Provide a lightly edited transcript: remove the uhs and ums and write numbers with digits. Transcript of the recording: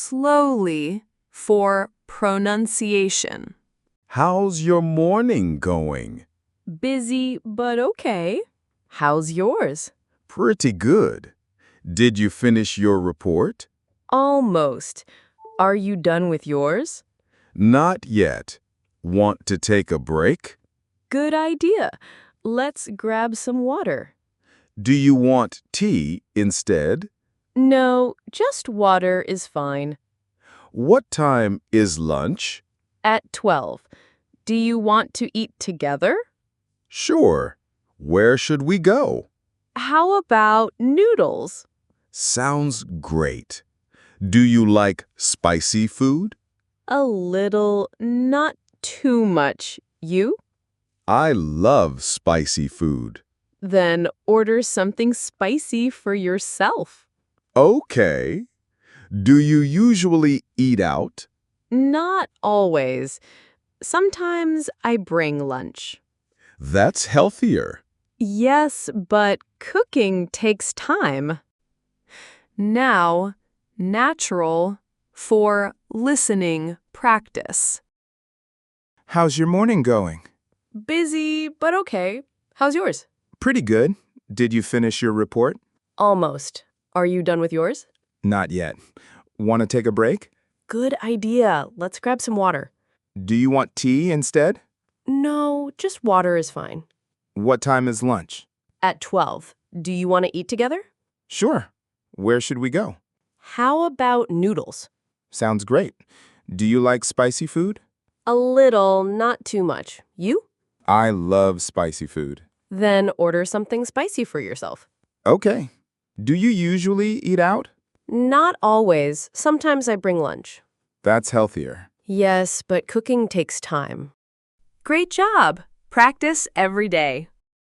slowly for pronunciation. How's your morning going? Busy, but okay. How's yours? Pretty good. Did you finish your report? Almost. Are you done with yours? Not yet. Want to take a break? Good idea. Let's grab some water. Do you want tea instead? No, just water is fine. What time is lunch? At 12. Do you want to eat together? Sure. Where should we go? How about noodles? Sounds great. Do you like spicy food? A little, not too much. You? I love spicy food. Then order something spicy for yourself. Okay. Do you usually eat out? Not always. Sometimes I bring lunch. That's healthier. Yes, but cooking takes time. Now, natural for listening practice. How's your morning going? Busy, but okay. How's yours? Pretty good. Did you finish your report? Almost. Are you done with yours? Not yet. Want to take a break? Good idea. Let's grab some water. Do you want tea instead? No, just water is fine. What time is lunch? At 12. Do you want to eat together? Sure. Where should we go? How about noodles? Sounds great. Do you like spicy food? A little, not too much. You? I love spicy food. Then order something spicy for yourself. Okay. Do you usually eat out? Not always. Sometimes I bring lunch. That's healthier. Yes, but cooking takes time. Great job! Practice every day.